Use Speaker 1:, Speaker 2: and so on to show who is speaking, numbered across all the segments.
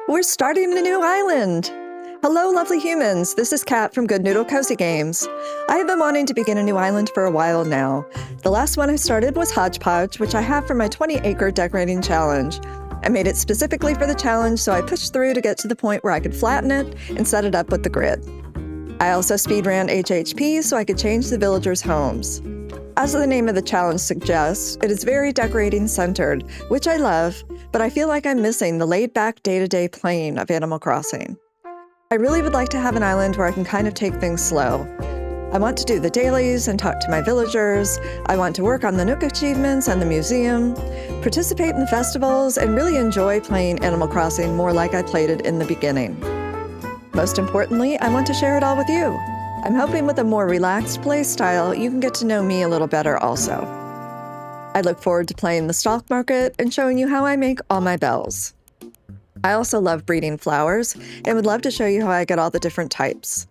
Speaker 1: We're starting a new island! Hello, lovely humans. This is Kat from Good Noodle Cozy Games. I have been wanting to begin a new island for a while now. The last one I started was Hodgepodge, which I have for my 20-acre decorating challenge. I made it specifically for the challenge, so I pushed through to get to the point where I could flatten it and set it up with the grid. I also speedran HHP so I could change the villagers' homes. As the name of the challenge suggests, it is very decorating-centered, which I love, but I feel like I'm missing the laid-back day-to-day playing of Animal Crossing. I really would like to have an island where I can kind of take things slow. I want to do the dailies and talk to my villagers. I want to work on the Nook Acheivements and the museum, participate in the festivals, and really enjoy playing Animal Crossing more like I played it in the beginning. Most importantly, I want to share it all with you. I'm hoping with a more relaxed play style, you can get to know me a little better also. I look forward to playing the Stalk Market and showing you how I make all my bells. I also love breeding flowers and would love to show you how I get all the different types.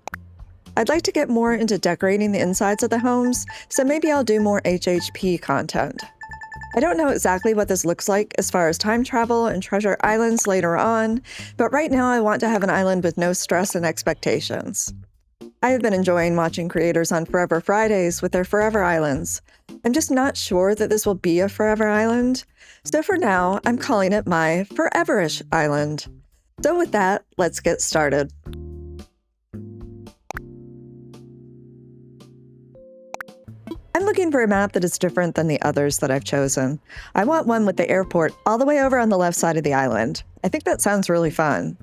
Speaker 1: I'd like to get more into decorating the insides of the homes, so maybe I'll do more HHP content. I don't know exactly what this looks like as far as time travel and treasure islands later on, but right now I want to have an island with no stress and expectations. I have been enjoying watching creators on Forever Fridays with their Forever Islands. I'm just not sure that this will be a Forever Island, so for now, I'm calling it my Forever-ish Island. So with that, let's get started. I'm looking for a map that is different than the others that I've chosen. I want one with the airport all the way over on the left side of the island. I think that sounds really fun.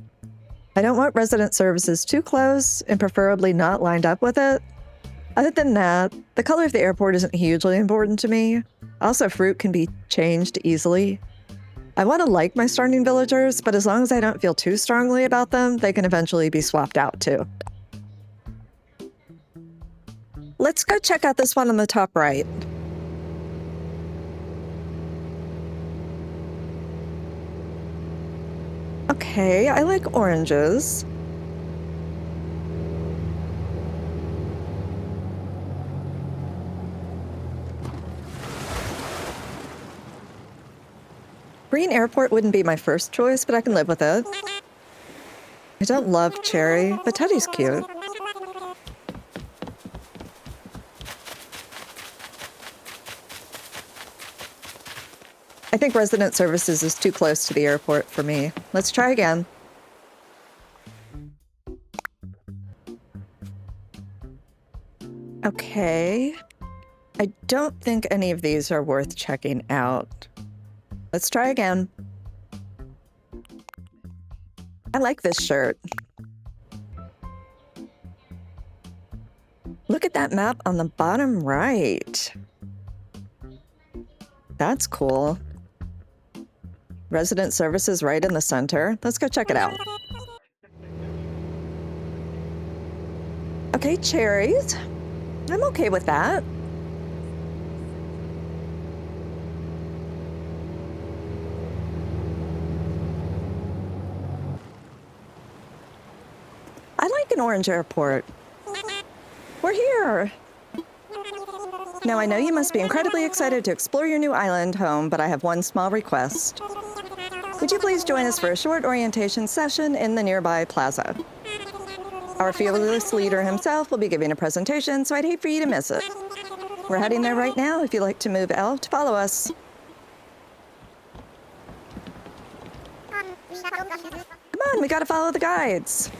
Speaker 1: I don't want resident services too close and preferably not lined up with it. Other than that, the color of the airport isn't hugely important to me. Also, fruit can be changed easily. I want to like my starting villagers, but as long as I don't feel too strongly about them, they can eventually be swapped out too. Let's go check out this one on the top right. Okay, I like oranges. Green airport wouldn't be my first choice, but I can live with it. I don't love cherry, but Teddy's cute. I think resident services is too close to the airport for me. Let's try again. Okay. I don't think any of these are worth checking out. Let's try again. I like this shirt. Look at that map on the bottom right. That's cool. Resident services right in the center. Let's go check it out. Okay, cherries. I'm okay with that. I like an orange airport. We're here. Now, I know you must be incredibly excited to explore your new island home, but I have one small request. Would you please join us for a short orientation session in the nearby plaza? Our fearless leader himself will be giving a presentation, so I'd hate for you to miss it. We're heading there right now. If you'd like to move L to follow us. Come on, we gotta follow the guides.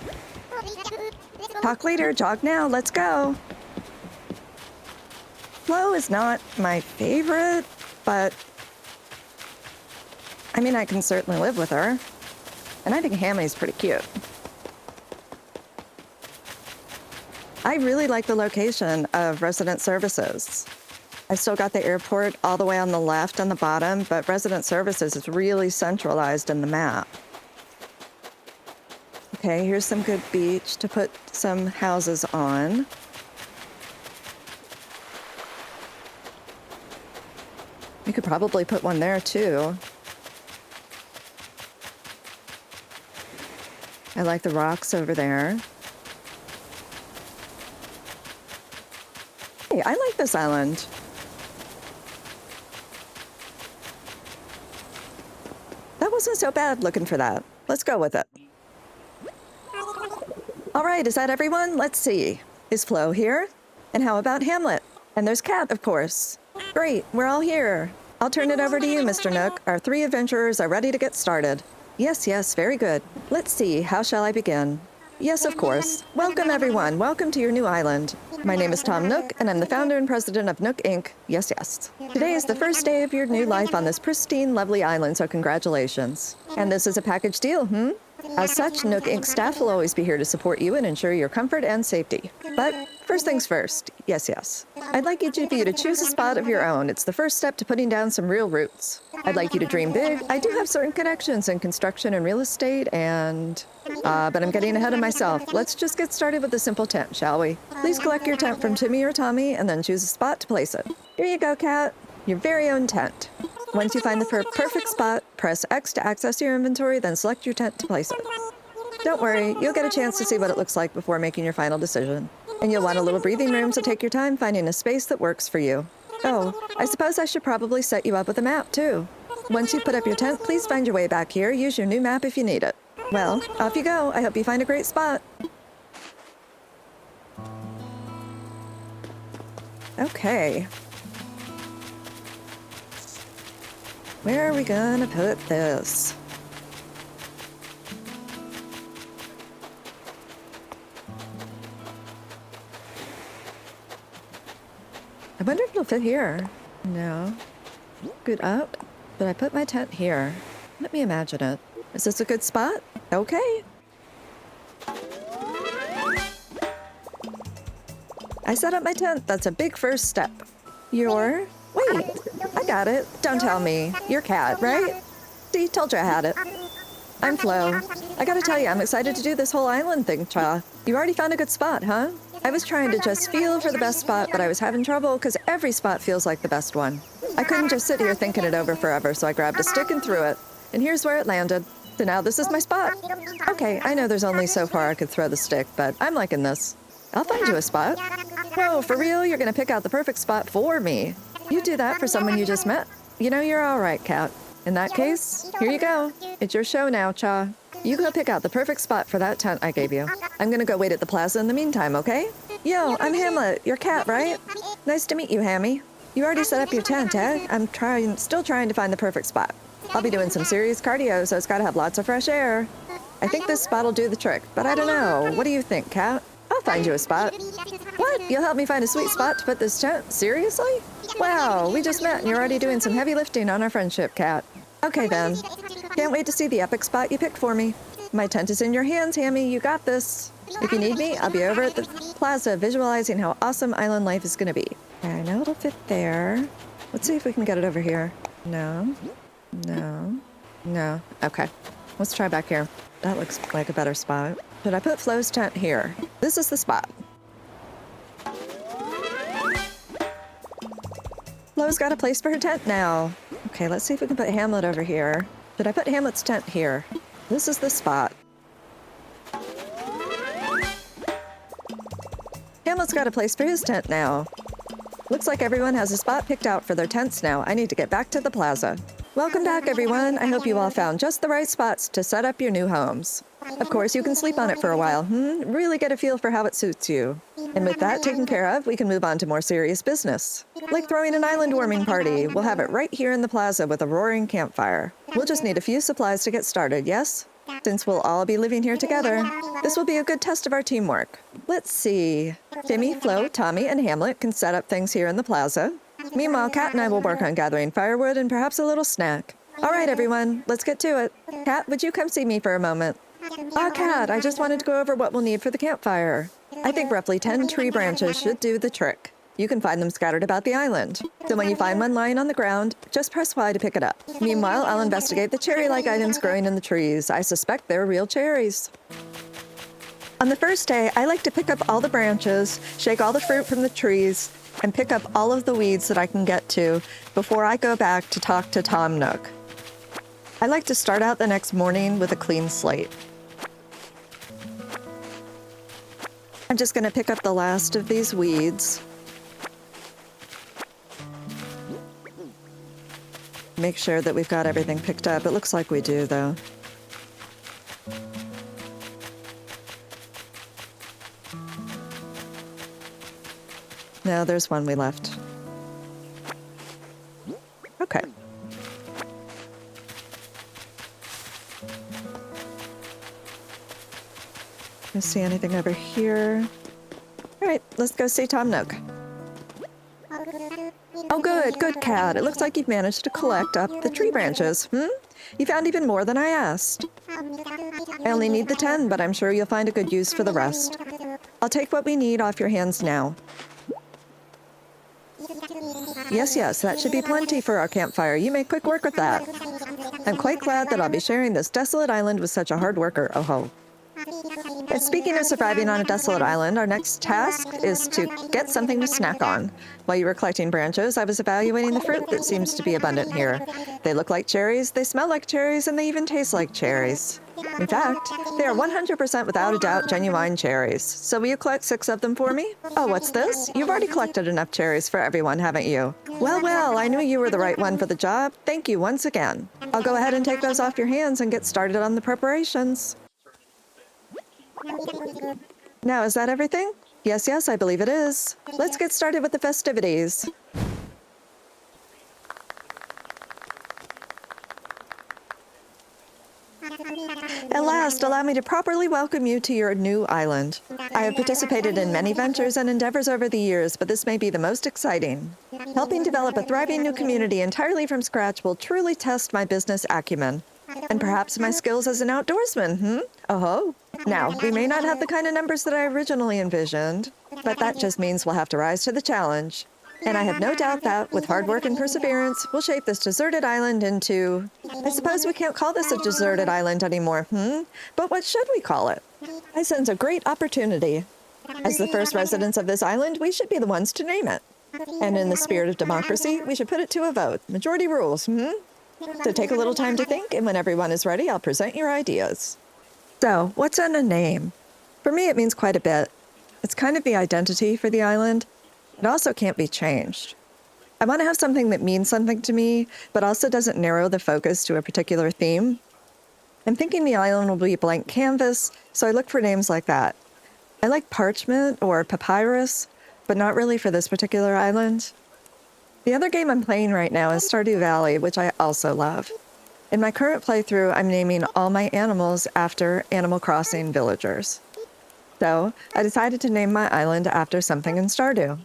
Speaker 1: Talk later, jog now, let's go. Flo is not my favorite, but I mean, I can certainly live with her. And I think Hammy's pretty cute. I really like the location of resident services. I've still got the airport all the way on the left on the bottom, but resident services is really centralized in the map. Okay, here's some good beach to put some houses on. You could probably put one there too. I like the rocks over there. Hey, I like this island. wasn't so bad looking for that. Let's go with it. All right, is that everyone? Let's see. Is Flo here? And how about Hamlet? And there's Cat, of course. Great, we're all here. I'll turn it over to you, Mr. Nook. Our 3 adventurers are ready to get started. Yes, very good. Let's see, how shall I begin? Yes, of course. Welcome, everyone. Welcome to your new island. My name is Tom Nook, and I'm the founder and president of Nook Inc. Yes. Today is the first day of your new life on this pristine, lovely island, so congratulations. And this is a package deal, As such, Nook Inc. staff will always be here to support you and ensure your comfort and safety. But first things first, yes. I'd like each of you to choose a spot of your own. It's the first step to putting down some real roots. I'd like you to dream big. I do have certain connections in construction and real estate but I'm getting ahead of myself. Let's just get started with a simple tent, shall we? Please collect your tent from Timmy or Tommy and then choose a spot to place it. Here you go, Cat. Your very own tent. Once you find the perfect spot, press X to access your inventory, then select your tent to place it. Don't worry, you'll get a chance to see what it looks like before making your final decision. And you'll want a little breathing room, so take your time finding a space that works for you. Oh, I suppose I should probably set you up with a map, too. Once you put up your tent, please find your way back here. Use your new map if you need it. Well, off you go. I hope you find a great spot. Okay. Where are we gonna put this? I wonder if it'll fit here. No. Good up. But I put my tent here. Let me imagine it. Is this a good spot? Okay. I set up my tent. That's a big first step. Wait, I got it. Don't tell me. You're Cat, right? See, told you I had it. I'm Flo. I gotta tell you, I'm excited to do this whole island thing, Cha. You already found a good spot, huh? I was trying to just feel for the best spot, but I was having trouble because every spot feels like the best one. I couldn't just sit here thinking it over forever, so I grabbed a stick and threw it. And here's where it landed. So now this is my spot. Okay, I know there's only so far I could throw the stick, but I'm liking this. I'll find you a spot. Whoa, for real? You're gonna pick out the perfect spot for me. You do that for someone you just met. You know, you're all right, Cat. In that case, here you go. It's your show now, Cha. You go pick out the perfect spot for that tent I gave you. I'm gonna go wait at the plaza in the meantime, okay? Yo, I'm Hamlet. You're Cat, right? Nice to meet you, Hammy. You already set up your tent, eh? I'm still trying to find the perfect spot. I'll be doing some serious cardio, so it's gotta have lots of fresh air. I think this spot'll do the trick, but I don't know. What do you think, Cat? I'll find you a spot. What? You'll help me find a sweet spot to put this tent? Seriously? Wow, we just met and you're already doing some heavy lifting on our friendship, Cat. Okay then. Can't wait to see the epic spot you picked for me. My tent is in your hands, Hammy. You got this. If you need me, I'll be over at the plaza visualizing how awesome island life is gonna be. I know it'll fit there. Let's see if we can get it over here. No. Okay. Let's try back here. That looks like a better spot. Should I put Flo's tent here? This is the spot. Flo's got a place for her tent now. Okay, let's see if we can put Hamlet over here. Should I put Hamlet's tent here? This is the spot. Hamlet's got a place for his tent now. Looks like everyone has a spot picked out for their tents now. I need to get back to the plaza. Welcome back, everyone. I hope you all found just the right spots to set up your new homes. Of course, you can sleep on it for a while. Really get a feel for how it suits you. And with that taken care of, we can move on to more serious business. Like throwing an island warming party. We'll have it right here in the plaza with a roaring campfire. We'll just need a few supplies to get started, yes? Since we'll all be living here together, this will be a good test of our teamwork. Let's see. Timmy, Flo, Tommy, and Hamlet can set up things here in the plaza. Meanwhile, Cat and I will work on gathering firewood and perhaps a little snack. All right, everyone, let's get to it. Cat, would you come see me for a moment? Cat, I just wanted to go over what we'll need for the campfire. I think roughly 10 tree branches should do the trick. You can find them scattered about the island. So when you find one lying on the ground, just press Y to pick it up. Meanwhile, I'll investigate the cherry-like items growing in the trees. I suspect they're real cherries. On the first day, I like to pick up all the branches, shake all the fruit from the trees, and pick up all of the weeds that I can get to before I go back to talk to Tom Nook. I like to start out the next morning with a clean slate. I'm just going to pick up the last of these weeds. make sure that we've got everything picked up. It looks like we do, though. No, there's one we left. Okay. I see anything over here? All right, let's go see Tom Nook. Oh, good, Cat. It looks like you've managed to collect up the tree branches. You found even more than I asked. I only need the 10, but I'm sure you'll find a good use for the rest. I'll take what we need off your hands now. Yes, that should be plenty for our campfire. You make quick work with that. I'm quite glad that I'll be sharing this desolate island with such a hard worker. Oh ho. And speaking of surviving on a desolate island, our next task is to get something to snack on. While you were collecting branches, I was evaluating the fruit that seems to be abundant here. They look like cherries, they smell like cherries, and they even taste like cherries. In fact, they are 100% without a doubt genuine cherries. So will you collect 6 of them for me? Oh, what's this? You've already collected enough cherries for everyone, haven't you? Well, I knew you were the right one for the job. Thank you once again. I'll go ahead and take those off your hands and get started on the preparations. Now, is that everything? Yes, I believe it is. Let's get started with the festivities. At last, allow me to properly welcome you to your new island. I have participated in many ventures and endeavors over the years, but this may be the most exciting. Helping develop a thriving new community entirely from scratch will truly test my business acumen. And perhaps my skills as an outdoorsman, Oh-ho. Now, we may not have the kind of numbers that I originally envisioned, but that just means we'll have to rise to the challenge. And I have no doubt that, with hard work and perseverance, we'll shape this deserted island into... I suppose we can't call this a deserted island anymore, But what should we call it? I sense a great opportunity. As the first residents of this island, we should be the ones to name it. And in the spirit of democracy, we should put it to a vote. Majority rules, So take a little time to think, and when everyone is ready, I'll present your ideas. So, what's in a name? For me, it means quite a bit. It's kind of the identity for the island. It also can't be changed. I want to have something that means something to me, but also doesn't narrow the focus to a particular theme. I'm thinking the island will be a blank canvas, so I look for names like that. I like parchment or papyrus, but not really for this particular island. The other game I'm playing right now is Stardew Valley, which I also love. In my current playthrough, I'm naming all my animals after Animal Crossing villagers. So, I decided to name my island after something in Stardew.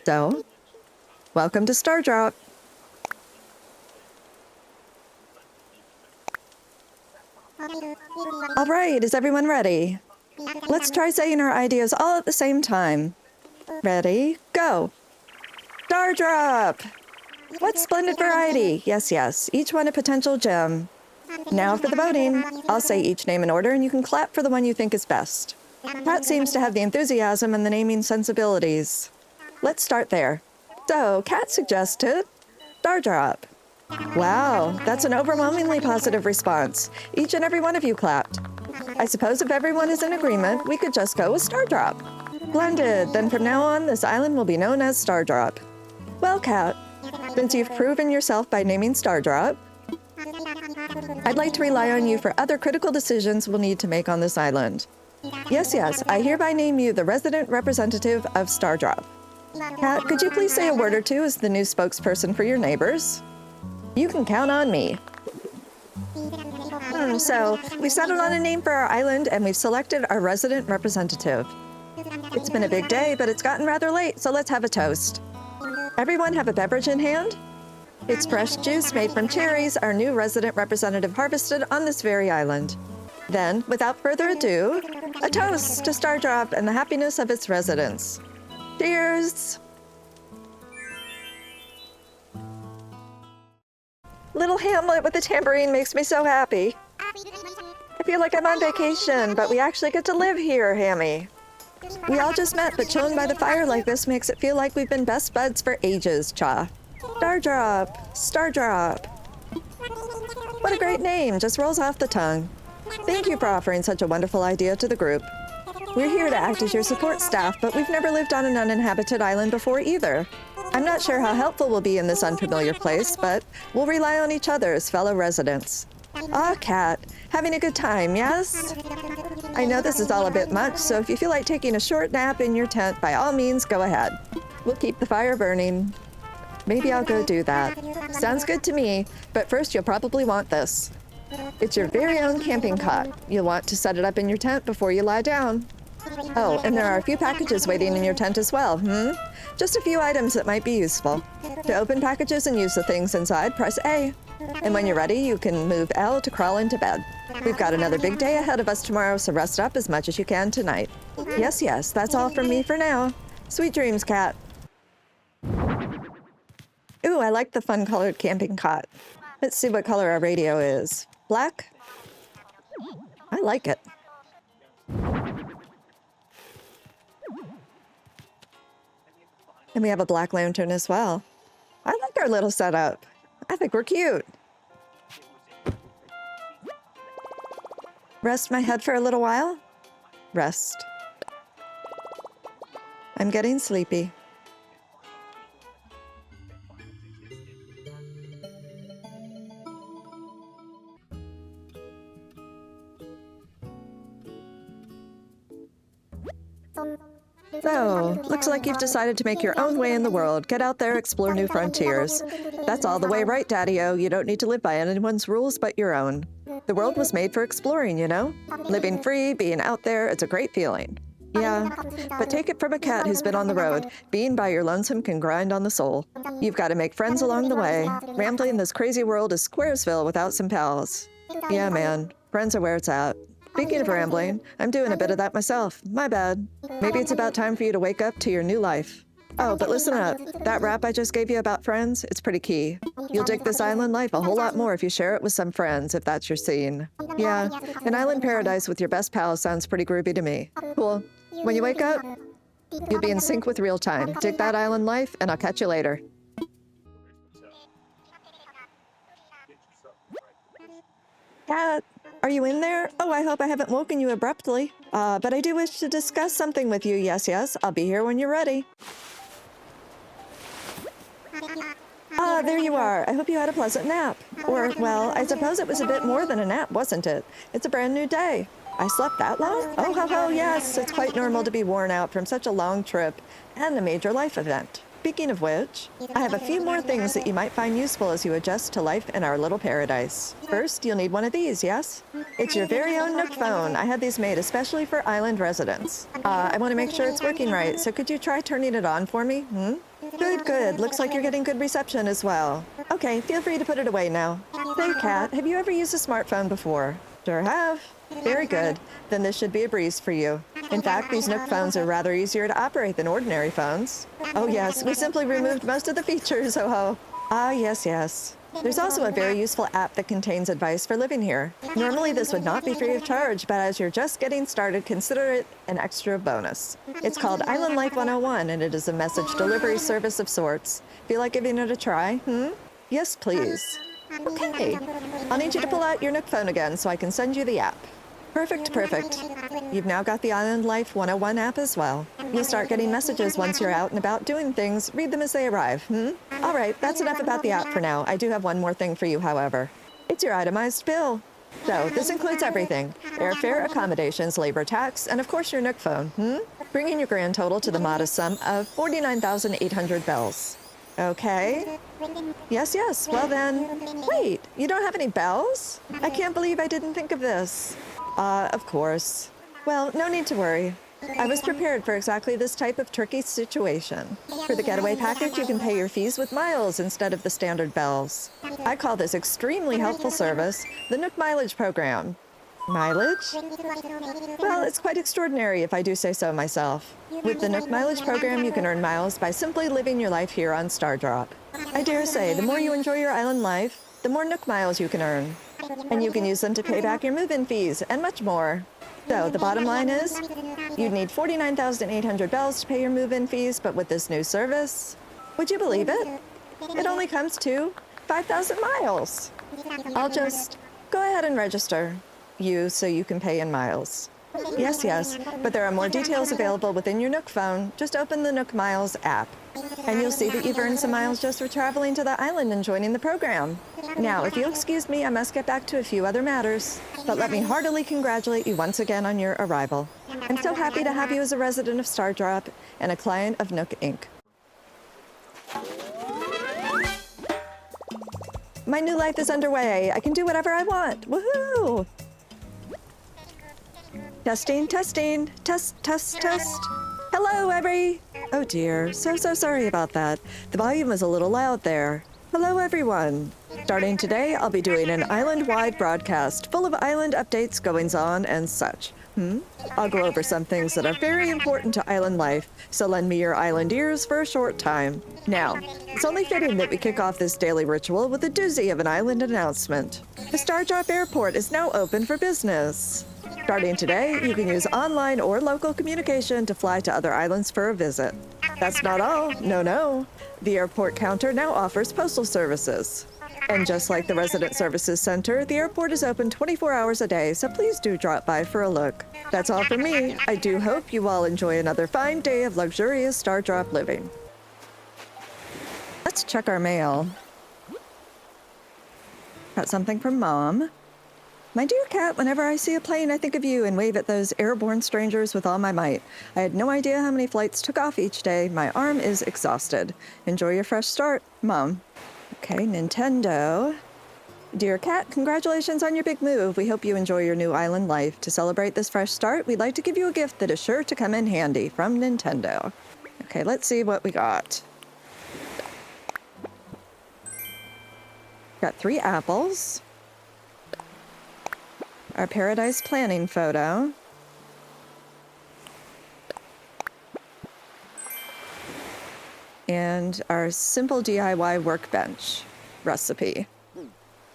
Speaker 1: So, welcome to Stardrop. All right, is everyone ready? Let's try saying our ideas all at the same time. Ready, go. Stardrop! What splendid variety! Yes, each one a potential gem. Now for the voting. I'll say each name in order and you can clap for the one you think is best. Cat seems to have the enthusiasm and the naming sensibilities. Let's start there. So, Cat suggested Stardrop. Wow, that's an overwhelmingly positive response. Each and every one of you clapped. I suppose if everyone is in agreement, we could just go with Stardrop. Splendid. Then from now on, this island will be known as Stardrop. Well, Cat, since you've proven yourself by naming Stardrop, I'd like to rely on you for other critical decisions we'll need to make on this island. Yes, I hereby name you the resident representative of Stardrop. Cat, could you please say a word or two as the new spokesperson for your neighbors? You can count on me. So, we've settled on a name for our island and we've selected our resident representative. It's been a big day, but it's gotten rather late, so let's have a toast. Everyone have a beverage in hand? It's fresh juice made from cherries our new resident representative harvested on this very island. Then, without further ado, a toast to Stardrop and the happiness of its residents. Cheers! Little Hamlet with a tambourine makes me so happy. I feel like I'm on vacation, but we actually get to live here, Hammy. We all just met, but chilling by the fire like this makes it feel like we've been best buds for ages, Cha. Stardrop! Stardrop! What a great name, just rolls off the tongue. Thank you for offering such a wonderful idea to the group. We're here to act as your support staff, but we've never lived on an uninhabited island before either. I'm not sure how helpful we'll be in this unfamiliar place, but we'll rely on each other as fellow residents. Ah, Cat, having a good time, yes? I know this is all a bit much, so if you feel like taking a short nap in your tent, by all means, go ahead. We'll keep the fire burning. Maybe I'll go do that. Sounds good to me, but first you'll probably want this. It's your very own camping cot. You'll want to set it up in your tent before you lie down. Oh, and there are a few packages waiting in your tent as well, Just a few items that might be useful. To open packages and use the things inside, press A. And when you're ready, you can move L to crawl into bed. We've got another big day ahead of us tomorrow, so rest up as much as you can tonight. Yes, yes, that's all from me for now. Sweet dreams, Cat. Ooh, I like the fun-colored camping cot. Let's see what color our radio is. Black? I like it. And we have a black lantern as well. I like our little setup. I think we're cute. Rest my head for a little while? Rest. I'm getting sleepy. So, looks like you've decided to make your own way in the world. Get out there, explore new frontiers. That's all the way right, Daddy-O. You don't need to live by anyone's rules but your own. The world was made for exploring, you know? Living free, being out there, it's a great feeling. Yeah, but take it from a cat who's been on the road. Being by your lonesome can grind on the soul. You've got to make friends along the way. Rambling in this crazy world is Squaresville without some pals. Yeah, man, friends are where it's at. Speaking of rambling, I'm doing a bit of that myself. My bad. Maybe it's about time for you to wake up to your new life. Oh, but listen up. That rap I just gave you about friends, it's pretty key. You'll dig this island life a whole lot more if you share it with some friends, if that's your scene. Yeah, an island paradise with your best pal sounds pretty groovy to me. Cool. When you wake up, you'll be in sync with real time. Dig that island life, and I'll catch you later. Cat, are you in there? Oh, I hope I haven't woken you abruptly. But I do wish to discuss something with you. Yes, yes, I'll be here when you're ready. Ah, there you are. I hope you had a pleasant nap. Or, well, I suppose it was a bit more than a nap, wasn't it? It's a brand new day. I slept that long? Oh, ho, ho, yes. It's quite normal to be worn out from such a long trip and a major life event. Speaking of which, I have a few more things that you might find useful as you adjust to life in our little paradise. First, you'll need one of these, yes? It's your very own Nook phone. I had these made especially for island residents. I want to make sure it's working right, so could you try turning it on for me? Good, good. Looks like you're getting good reception as well. Okay, feel free to put it away now. Say, Cat, have you ever used a smartphone before? Sure have. Very good. Then this should be a breeze for you. In fact, these Nook phones are rather easier to operate than ordinary phones. Oh yes, we simply removed most of the features, ho-ho. Ah, yes, yes. There's also a very useful app that contains advice for living here. Normally this would not be free of charge, but as you're just getting started, consider it an extra bonus. It's called Island Life 101, and it is a message delivery service of sorts. Feel like giving it a try? Yes, please. Okay. I'll need you to pull out your Nook phone again so I can send you the app. Perfect, perfect. You've now got the Island Life 101 app as well. You'll start getting messages once you're out and about doing things. Read them as they arrive, All right, that's enough about the app for now. I do have one more thing for you, however. It's your itemized bill. So, this includes everything. Airfare, accommodations, labor tax, and of course your Nook phone, Bringing your grand total to the modest sum of 49,800 bells. Okay. Yes, yes. Well then, wait, you don't have any bells? I can't believe I didn't think of this. Of course. Well, no need to worry. I was prepared for exactly this type of tricky situation. For the getaway package, you can pay your fees with miles instead of the standard bells. I call this extremely helpful service the Nook Mileage Program. Mileage? Well, it's quite extraordinary if I do say so myself. With the Nook Mileage Program, you can earn miles by simply living your life here on Stardrop. I dare say, the more you enjoy your island life, the more Nook miles you can earn. And you can use them to pay back your move-in fees and much more. So the bottom line is, you'd need 49,800 bells to pay your move-in fees, but with this new service, would you believe it? It only comes to 5,000 miles. I'll just go ahead and register you so you can pay in miles. Yes, yes, but there are more details available within your Nook phone. Just open the Nook Miles app. And you'll see that you've earned some miles just for traveling to the island and joining the program. Now, if you'll excuse me, I must get back to a few other matters, but let me heartily congratulate you once again on your arrival. I'm so happy to have you as a resident of Stardrop and a client of Nook Inc. My new life is underway. I can do whatever I want. Woohoo! Testing, testing, test, test, test. Hello, Oh dear, so sorry about that. The volume was a little loud there. Hello, everyone. Starting today, I'll be doing an island-wide broadcast full of island updates, goings-on, and such. I'll go over some things that are very important to island life, so lend me your island ears for a short time. Now, it's only fitting that we kick off this daily ritual with a doozy of an island announcement. The Stardrop Airport is now open for business. Starting today, you can use online or local communication to fly to other islands for a visit. That's not all. No. The airport counter now offers postal services. And just like the Resident Services Center, the airport is open 24 hours a day, so please do drop by for a look. That's all from me. I do hope you all enjoy another fine day of luxurious Stardrop living. Let's check our mail. Got something from Mom. My dear cat, whenever I see a plane, I think of you and wave at those airborne strangers with all my might. I had no idea how many flights took off each day. My arm is exhausted. Enjoy your fresh start, Mom. Okay, Nintendo. Dear cat, congratulations on your big move. We hope you enjoy your new island life. To celebrate this fresh start, we'd like to give you a gift that is sure to come in handy from Nintendo. Okay, let's see what we got. Got 3 apples. Our paradise planning photo. And our simple DIY workbench recipe.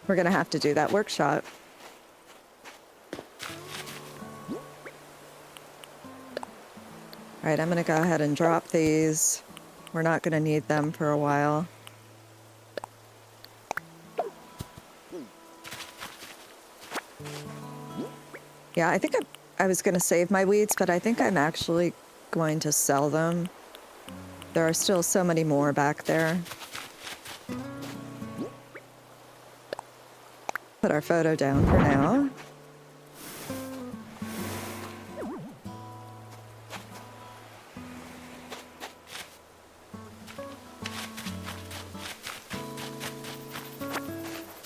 Speaker 1: We're gonna have to do that workshop. All right, I'm gonna go ahead and drop these. We're not gonna need them for a while. Yeah, I think I was going to save my weeds, but I think I'm actually going to sell them. There are still so many more back there. Put our photo down for now.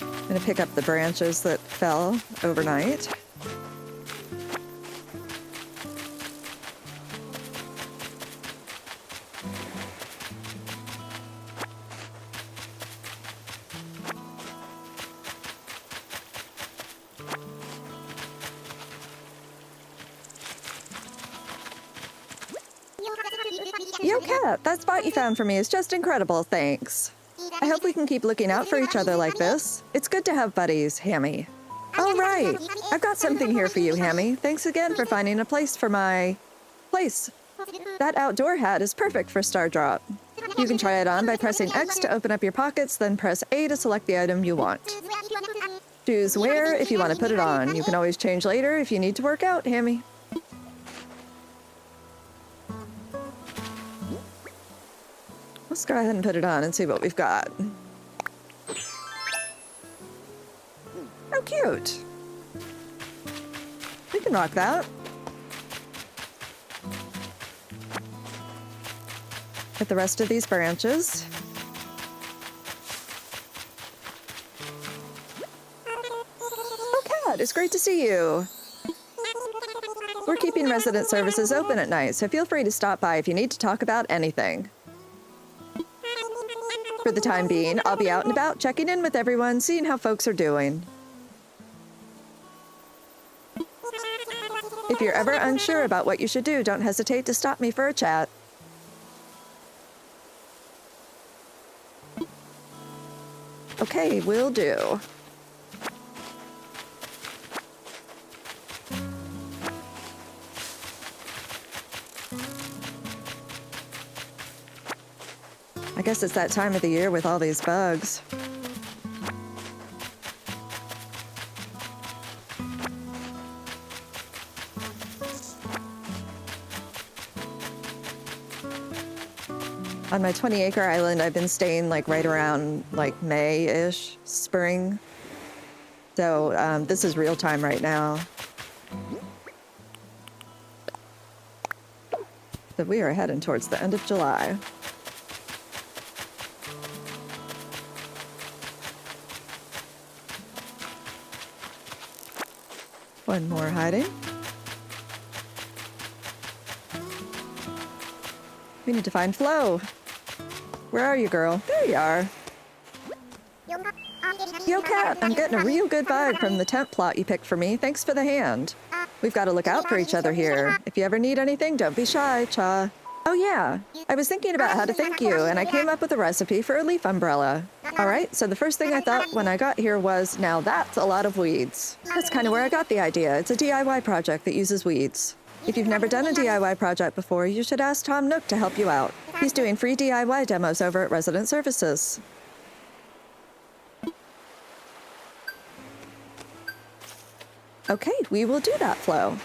Speaker 1: I'm going to pick up the branches that fell overnight. Yo, Cat, that spot you found for me is just incredible, thanks. I hope we can keep looking out for each other like this. It's good to have buddies, Hammy. Oh, right. I've got something here for you, Hammy. Thanks again for finding a place for my... place. That outdoor hat is perfect for Stardrop. You can try it on by pressing X to open up your pockets, then press A to select the item you want. Choose where if you want to put it on. You can always change later if you need to work out, Hammy. Let's go ahead and put it on and see what we've got. How cute. We can rock that. Get the rest of these branches. Oh, Cat, it's great to see you. We're keeping resident services open at night, so feel free to stop by if you need to talk about anything. For the time being, I'll be out and about, checking in with everyone, seeing how folks are doing. If you're ever unsure about what you should do, don't hesitate to stop me for a chat. Okay, will do. I guess it's that time of the year with all these bugs. On my 20-acre island, I've been staying like right around like May-ish, spring. So this is real time right now. So we are heading towards the end of July. One more hiding. We need to find Flo. Where are you, girl? There you are. Yo, Cat, I'm getting a real good vibe from the tent plot you picked for me. Thanks for the hand. We've got to look out for each other here. If you ever need anything, don't be shy, Cha. Oh yeah, I was thinking about how to thank you, and I came up with a recipe for a leaf umbrella. All right, so the first thing I thought when I got here was, now that's a lot of weeds. That's kind of where I got the idea. It's a DIY project that uses weeds. If you've never done a DIY project before, you should ask Tom Nook to help you out. He's doing free DIY demos over at Resident Services. Okay, we will do that, Flo.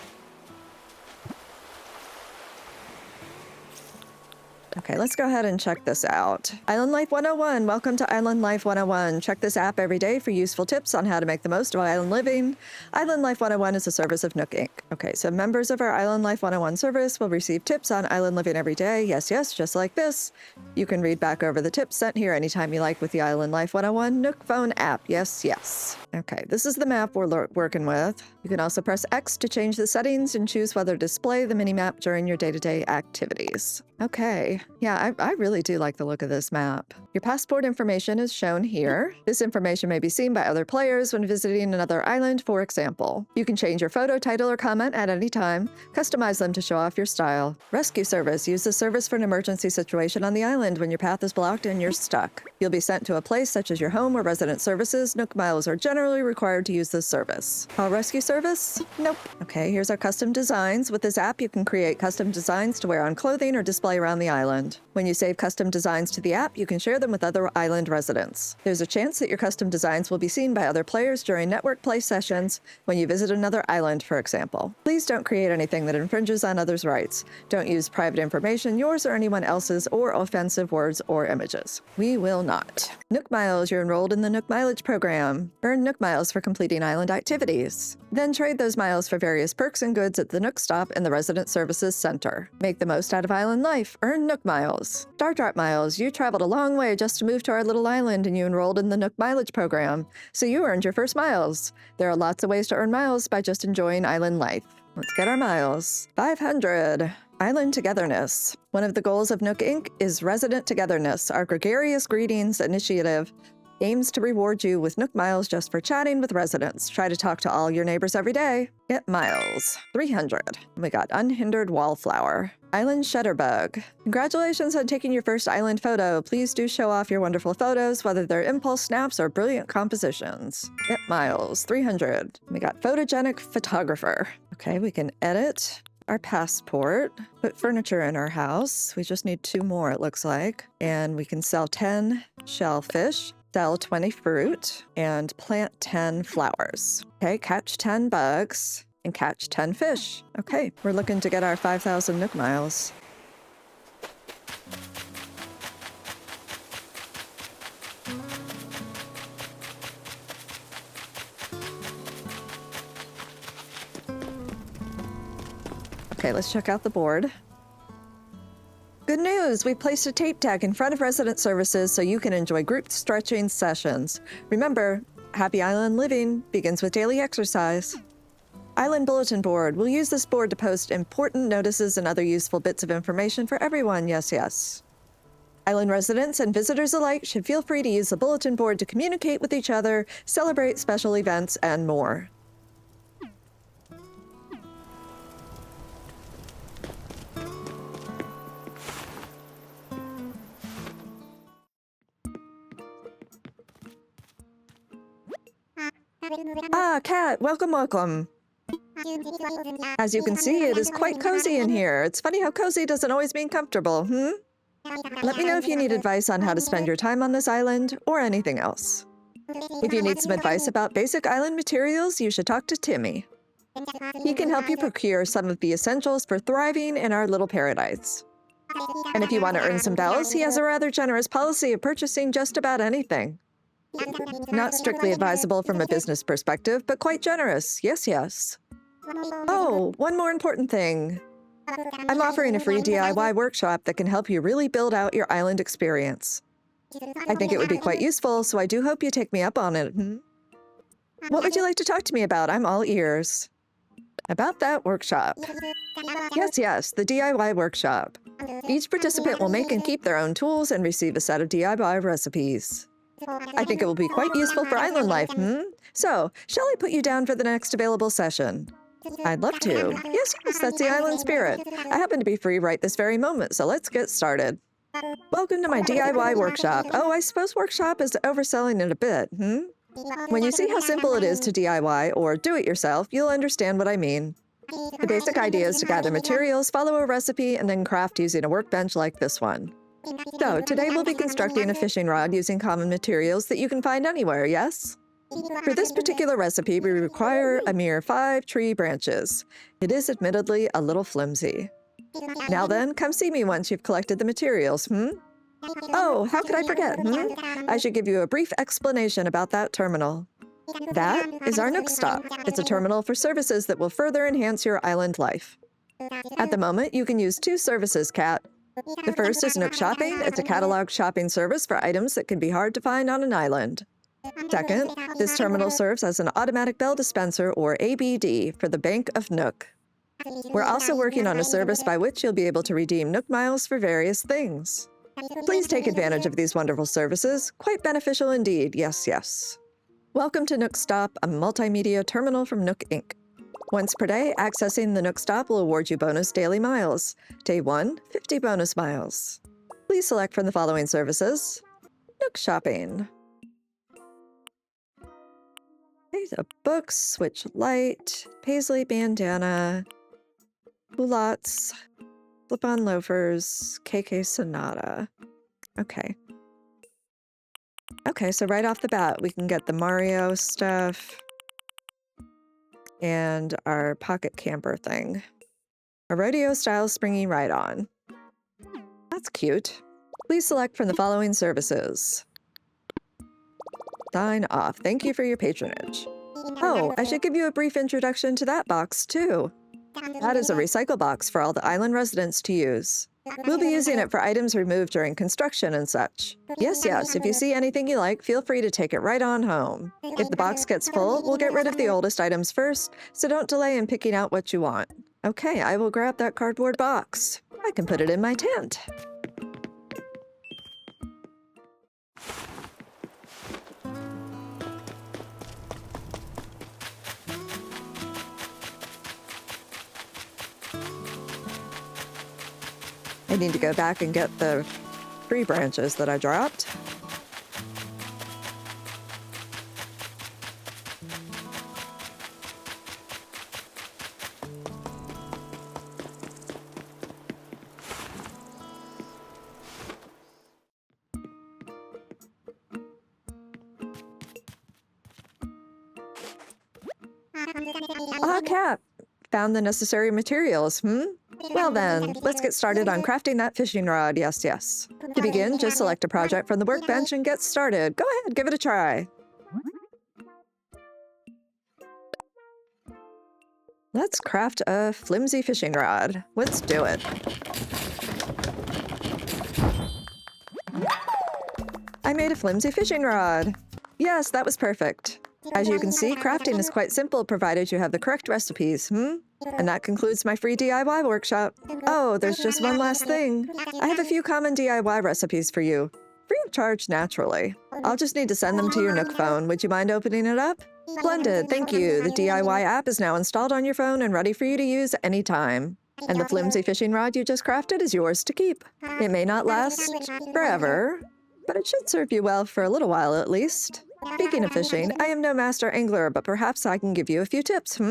Speaker 1: Okay, let's go ahead and check this out. Island Life 101. Welcome to Island Life 101. Check this app every day for useful tips on how to make the most of island living. Island Life 101 is a service of Nook Inc. Okay, so members of our Island Life 101 service will receive tips on island living every day. Yes, yes, just like this. You can read back over the tips sent here anytime you like with the Island Life 101 Nook phone app. Yes, yes. Okay, this is the map we're working with. You can also press X to change the settings and choose whether to display the mini-map during your day-to-day activities. Okay, yeah, I really do like the look of this map. Your passport information is shown here. This information may be seen by other players when visiting another island, for example. You can change your photo, title, or comment at any time. Customize them to show off your style. Rescue service. Use the service for an emergency situation on the island when your path is blocked and you're stuck. You'll be sent to a place such as your home or resident services. Nook miles are generally required to use this service. Call rescue service? Nope. Okay, here's our custom designs. With this app, you can create custom designs to wear on clothing or display around the island. When you save custom designs to the app, you can share them with other island residents. There's a chance that your custom designs will be seen by other players during network play sessions when you visit another island, for example. Please don't create anything that infringes on others' rights. Don't use private information, yours or anyone else's, or offensive words or images. We will not. Nook Miles. You're enrolled in the Nook Mileage program. Earn Nook Miles for completing island activities. Then trade those miles for various perks and goods at the Nook Stop in the Resident Services Center. Make the most out of island life. Earn Nook Miles. Star Drop Miles. You traveled a long way just to move to our little island and you enrolled in the Nook Mileage program, so you earned your first miles. There are lots of ways to earn miles by just enjoying island life. Let's get our miles. 500. Island Togetherness. One of the goals of Nook Inc. is Resident Togetherness. Our gregarious greetings initiative aims to reward you with Nook Miles just for chatting with residents. Try to talk to all your neighbors every day. Get miles. 300. We got Unhindered Wallflower. Island Shutterbug. Congratulations on taking your first island photo. Please do show off your wonderful photos, whether they're impulse snaps or brilliant compositions. Get miles. 300. We got Photogenic Photographer. Okay, we can edit our passport, put furniture in our house. We just need 2 more, it looks like. And we can sell 10 shellfish, sell 20 fruit, and plant 10 flowers. Okay, catch 10 bugs and catch 10 fish. Okay, we're looking to get our 5,000 Nook miles. Okay, let's check out the board. Good news! We've placed a tape tag in front of Resident Services so you can enjoy group stretching sessions. Remember, happy island living begins with daily exercise. Island Bulletin Board. We'll use this board to post important notices and other useful bits of information for everyone. Yes, yes. Island residents and visitors alike should feel free to use the bulletin board to communicate with each other, celebrate special events, and more. Ah, Cat, welcome, welcome. As you can see, it is quite cozy in here. It's funny how cozy doesn't always mean comfortable, Let me know if you need advice on how to spend your time on this island, or anything else. If you need some advice about basic island materials, you should talk to Timmy. He can help you procure some of the essentials for thriving in our little paradise. And if you want to earn some bells, he has a rather generous policy of purchasing just about anything. Not strictly advisable from a business perspective, but quite generous. Yes, yes. Oh, one more important thing. I'm offering a free DIY workshop that can help you really build out your island experience. I think it would be quite useful, so I do hope you take me up on it. What would you like to talk to me about? I'm all ears. About that workshop. Yes, yes, the DIY workshop. Each participant will make and keep their own tools and receive a set of DIY recipes. I think it will be quite useful for island life, So, shall I put you down for the next available session? I'd love to. Yes, yes, that's the island spirit. I happen to be free right this very moment, so let's get started. Welcome to my DIY workshop. Oh, I suppose workshop is overselling it a bit, When you see how simple it is to DIY or do it yourself, you'll understand what I mean. The basic idea is to gather materials, follow a recipe, and then craft using a workbench like this one. So, today we'll be constructing a fishing rod using common materials that you can find anywhere, yes? For this particular recipe, we require a mere 5 tree branches. It is admittedly a little flimsy. Now then, come see me once you've collected the materials, Oh, how could I forget, I should give you a brief explanation about that terminal. That is our Nook Stop. It's a terminal for services that will further enhance your island life. At the moment, you can use 2 services, Kat. The first is Nook Shopping. It's a catalog shopping service for items that can be hard to find on an island. Second, this terminal serves as an automatic bell dispenser, or ABD, for the Bank of Nook. We're also working on a service by which you'll be able to redeem Nook miles for various things. Please take advantage of these wonderful services. Quite beneficial indeed, yes, yes. Welcome to Nook Stop, a multimedia terminal from Nook Inc. Once per day, accessing the Nook Stop will award you bonus daily miles. Day 1, 50 bonus miles. Please select from the following services. Nook Shopping. A book, switch light, paisley bandana, culottes, slip-on loafers, KK Sonata. Okay. Okay, so right off the bat, we can get the Mario stuff and our pocket camper thing. A rodeo-style springy ride-on. That's cute. Please select from the following services. Sign off. Thank you for your patronage. Oh, I should give you a brief introduction to that box, too. That is a recycle box for all the island residents to use. We'll be using it for items removed during construction and such. Yes, yes, if you see anything you like, feel free to take it right on home. If the box gets full, we'll get rid of the oldest items first, so don't delay in picking out what you want. Okay, I will grab that cardboard box. I can put it in my tent. I need to go back and get the tree branches that I dropped. Ah, Cat! Found the necessary materials, Well then, let's get started on crafting that fishing rod, yes, yes. To begin, just select a project from the workbench and get started. Go ahead, give it a try. Let's craft a flimsy fishing rod. Let's do it. I made a flimsy fishing rod. Yes, that was perfect. As you can see, crafting is quite simple provided you have the correct recipes, And that concludes my free DIY workshop. Oh, there's just one last thing. I have a few common DIY recipes for you. Free of charge, naturally. I'll just need to send them to your Nook phone. Would you mind opening it up? Splendid, thank you. The DIY app is now installed on your phone and ready for you to use anytime. And the flimsy fishing rod you just crafted is yours to keep. It may not last forever, but it should serve you well for a little while at least. Speaking of fishing, I am no master angler, but perhaps I can give you a few tips,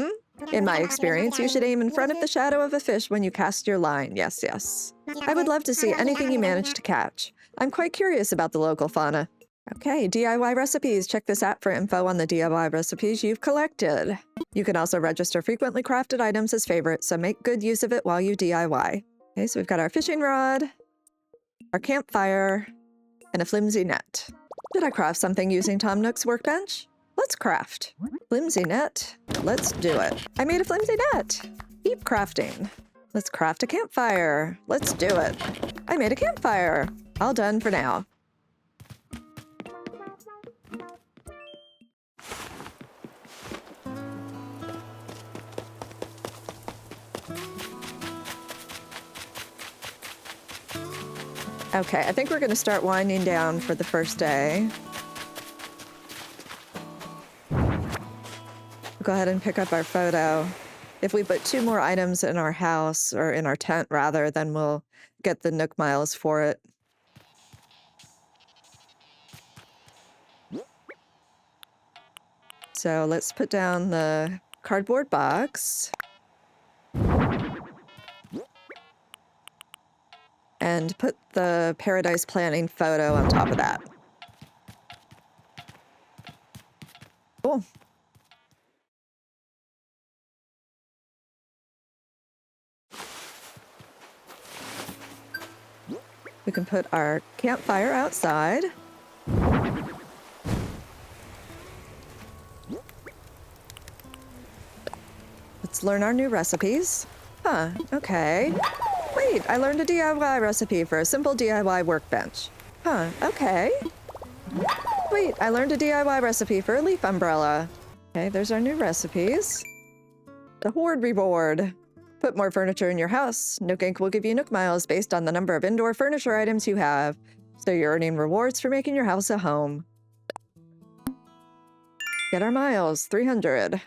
Speaker 1: In my experience, you should aim in front of the shadow of a fish when you cast your line, yes, yes. I would love to see anything you manage to catch. I'm quite curious about the local fauna. Okay, DIY recipes. Check this app for info on the DIY recipes you've collected. You can also register frequently crafted items as favorites, so make good use of it while you DIY. Okay, so we've got our fishing rod, our campfire, and a flimsy net. Did I craft something using Tom Nook's workbench? Let's craft. Flimsy net. Let's do it. I made a flimsy net. Keep crafting. Let's craft a campfire. Let's do it. I made a campfire. All done for now. Okay, I think we're going to start winding down for the first day. Go ahead and pick up our photo. If we put 2 more items in our house, or in our tent rather, then we'll get the Nook miles for it. So let's put down the cardboard box. And put the paradise planning photo on top of that. Cool. We can put our campfire outside. Let's learn our new recipes. Huh, okay. Wait, I learned a DIY recipe for a simple DIY workbench. Huh, okay. Wait, I learned a DIY recipe for a leaf umbrella. Okay, there's our new recipes. The Hoard reward. Put more furniture in your house. Nook Inc. will give you Nook miles based on the number of indoor furniture items you have. So you're earning rewards for making your house a home. Get our miles, 300.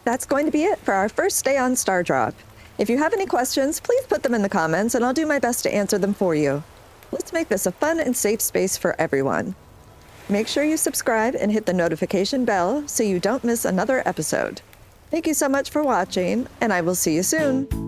Speaker 1: That's going to be it for our first day on Stardrop. If you have any questions, please put them in the comments and I'll do my best to answer them for you. Let's make this a fun and safe space for everyone. Make sure you subscribe and hit the notification bell so you don't miss another episode. Thank you so much for watching, and I will see you soon.